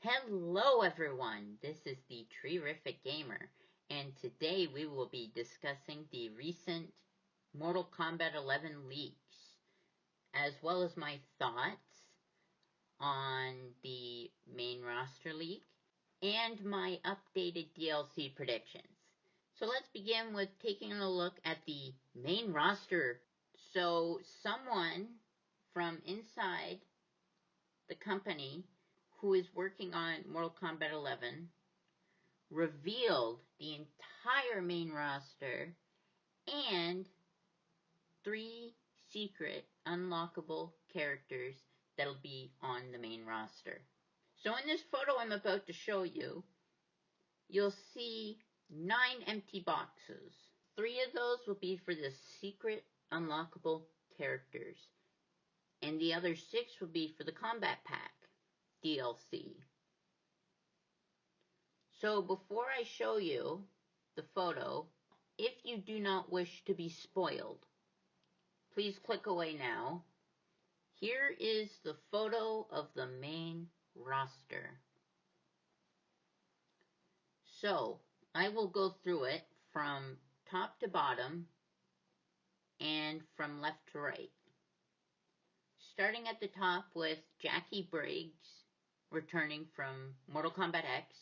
Hello everyone, this is the Treerific Gamer, and today we will be discussing the recent Mortal Kombat 11 leaks, as well as my thoughts on the main roster leak, and my updated DLC predictions. So let's begin with taking a look at the main roster. So someone from inside the company who is working on Mortal Kombat 11 revealed the entire main roster and 3 secret unlockable characters that'll be on the main roster. So in this photo I'm about to show you, you'll see 9 empty boxes. 3 of those will be for the secret unlockable characters, and the other 6 will be for the Combat Pack DLC. So before I show you the photo, if you do not wish to be spoiled, please click away now. Here is the photo of the main roster. So I will go through it from top to bottom and from left to right. Starting at the top with Jackie Briggs, returning from Mortal Kombat X,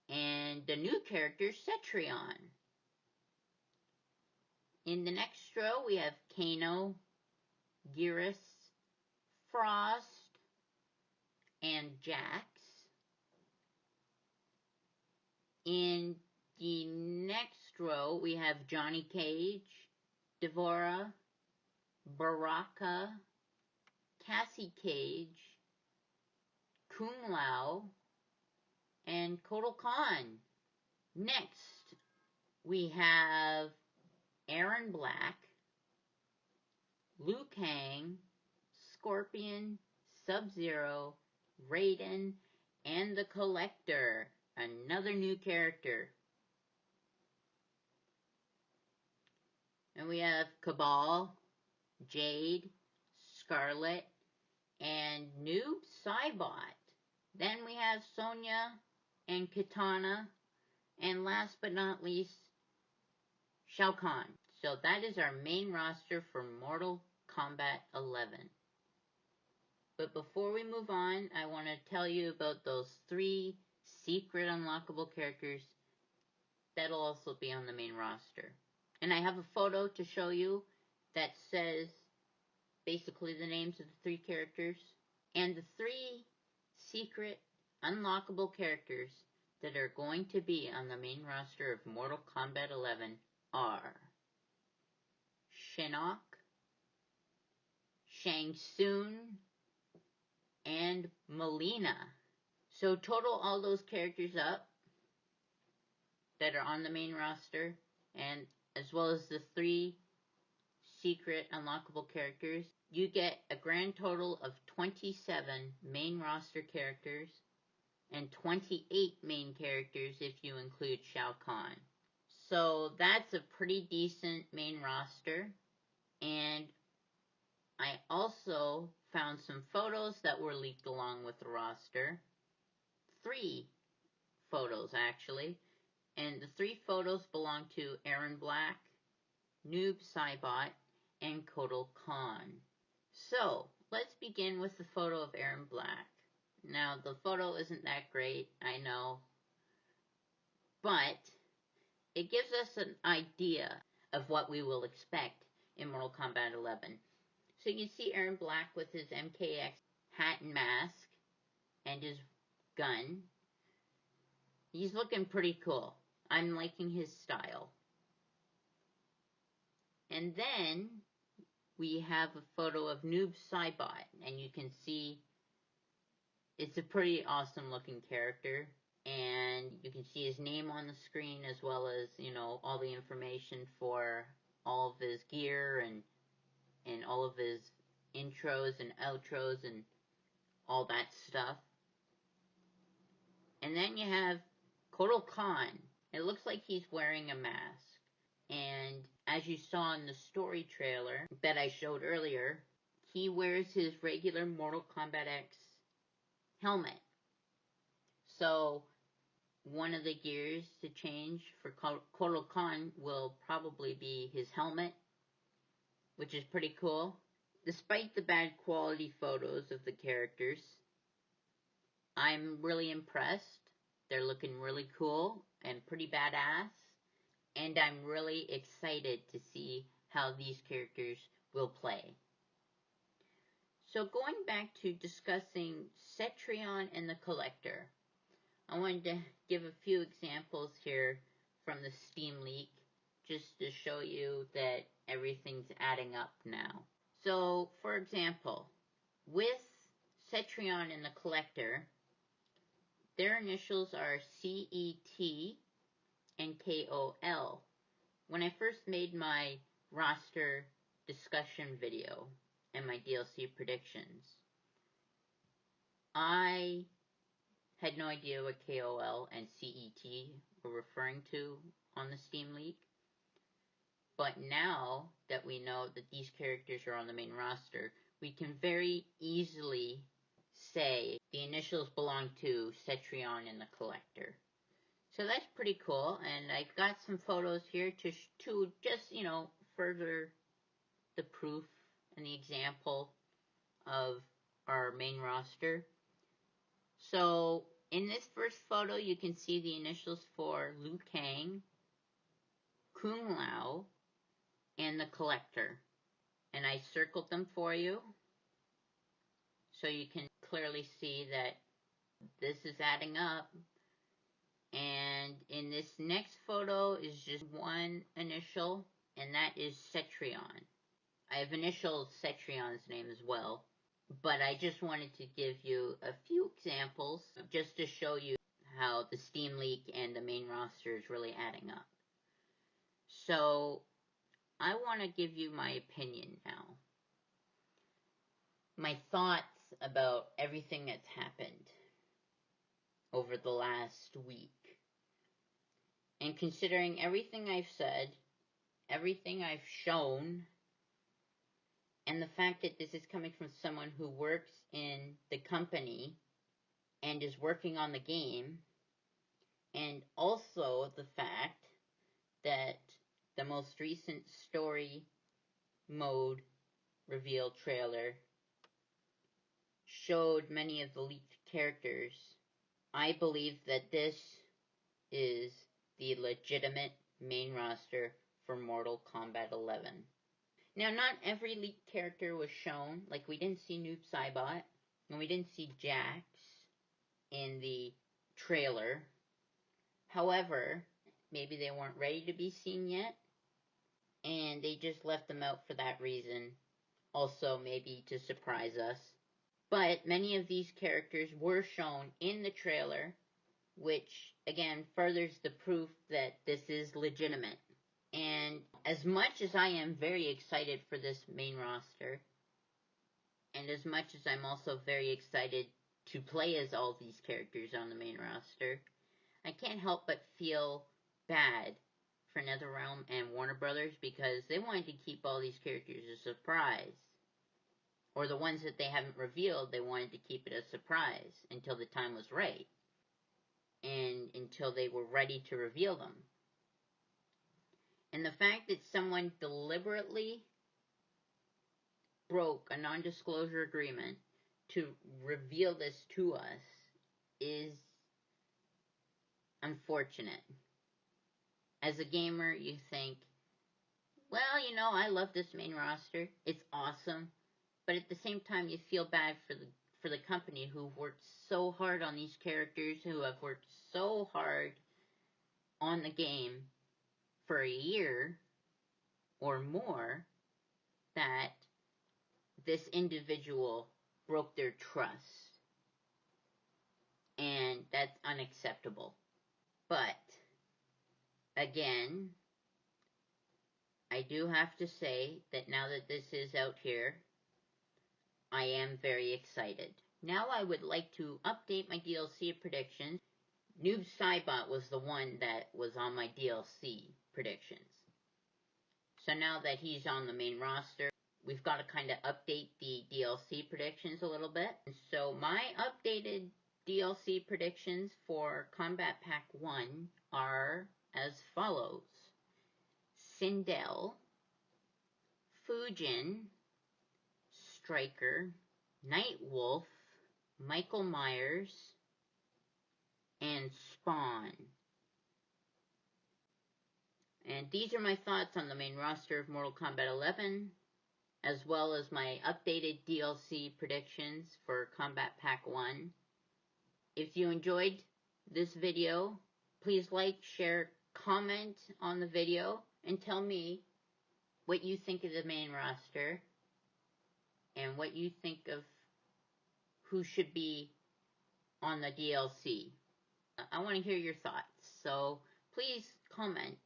and the new character Cetrion. In the next row we have Kano, Geras, Frost, and Jax. In the next row we have Johnny Cage, Devora, Baraka, Cassie Cage, Kung Lao, and Kotal Khan. Next we have Aaron Black, Liu Kang, Scorpion, Sub-Zero, Raiden, and the Collector, another new character. And we have Cabal, Jade, Scarlet, and Noob Saibot. Then we have Sonya and Kitana, and last but not least, Shao Kahn. So that is our main roster for Mortal Kombat 11. But before we move on, I want to tell you about those 3 secret unlockable characters that'll also be on the main roster. And I have a photo to show you that says basically the names of the 3 characters. And the 3 secret unlockable characters that are going to be on the main roster of Mortal Kombat 11 are Shinnok, Shang Tsung, and Melina. So total all those characters up that are on the main roster, and as well as the 3 secret unlockable characters, you get a grand total of 27 main roster characters and 28 main characters if you include Shao Kahn. So that's a pretty decent main roster. And I also found some photos that were leaked along with the roster. 3 photos actually. And the 3 photos belong to Aaron Black, Noob Saibot, and Kotal Khan. So let's begin with the photo of Aaron Black. Now the photo isn't that great, I know, but it gives us an idea of what we will expect in Mortal Kombat 11. So you can see Aaron Black with his MKX hat and mask and his gun. He's looking pretty cool. I'm liking his style. And then we have a photo of Noob Saibot, and you can see it's a pretty awesome looking character. And you can see his name on the screen, as well as, you know, all the information for all of his gear and all of his intros and outros and all that stuff. And then you have Kotal Khan. It looks like he's wearing a mask. And as you saw in the story trailer that I showed earlier, he wears his regular Mortal Kombat X helmet. So one of the gears to change for Kotal Khan will probably be his helmet, which is pretty cool. Despite the bad quality photos of the characters, I'm really impressed. They're looking really cool and pretty badass, and I'm really excited to see how these characters will play. So going back to discussing Cetrion and the Collector, I wanted to give a few examples here from the Steam leak, just to show you that everything's adding up now. So, for example, with Cetrion and the Collector, their initials are CET and KOL. When I first made my roster discussion video and my DLC predictions, I had no idea what KOL and CET were referring to on the Steam leak. But now that we know that these characters are on the main roster, we can very easily say the initials belong to Cetrion and the Collector. So that's pretty cool, and I've got some photos here to just, further the proof and the example of our main roster. So in this first photo, you can see the initials for Liu Kang, Kung Lao, and the Collector. And I circled them for you, so you can clearly see that this is adding up. And in this next photo is just one initial, and that is Cetrion. I have initialed Cetrion's name as well, but I just wanted to give you a few examples just to show you how the Steam leak and the main roster is really adding up. So I want to give you my opinion now. My thoughts about everything that's happened over the last week. And considering everything I've said, everything I've shown, and the fact that this is coming from someone who works in the company and is working on the game, and also the fact that the most recent story mode reveal trailer showed many of the leaked characters, I believe that this is the legitimate main roster for Mortal Kombat 11. Now, not every leaked character was shown. Like, we didn't see Noob Saibot, and we didn't see Jax in the trailer. However, maybe they weren't ready to be seen yet, and they just left them out for that reason. Also, maybe to surprise us. But many of these characters were shown in the trailer, which, again, furthers the proof that this is legitimate. And as much as I am very excited for this main roster, and as much as I'm also very excited to play as all these characters on the main roster, I can't help but feel bad for NetherRealm and Warner Brothers because they wanted to keep all these characters a surprise. Or the ones that they haven't revealed, they wanted to keep it a surprise until the time was right. And until they were ready to reveal them. And the fact that someone deliberately broke a non-disclosure agreement to reveal this to us is unfortunate. As a gamer, you think, well, I love this main roster. It's awesome. But at the same time, you feel bad for the company who worked so hard on these characters, who have worked so hard on the game for a year or more, that this individual broke their trust. And that's unacceptable. But, again, I do have to say that now that this is out here, I am very excited. Now I would like to update my DLC predictions. Noob Saibot was the one that was on my DLC predictions. So now that he's on the main roster, we've got to kind of update the DLC predictions a little bit. So my update updated DLC predictions for Kombat Pack 1 are as follows. Sindel, Fujin, Striker, Nightwolf, Michael Myers, and Spawn. And these are my thoughts on the main roster of Mortal Kombat 11, as well as my updated DLC predictions for Kombat Pack 1. If you enjoyed this video, please like, share, comment on the video, and tell me what you think of the main roster and what you think of who should be on the DLC. I want to hear your thoughts, so please comment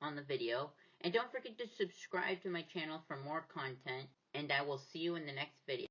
on the video. And don't forget to subscribe to my channel for more content, and I will see you in the next video.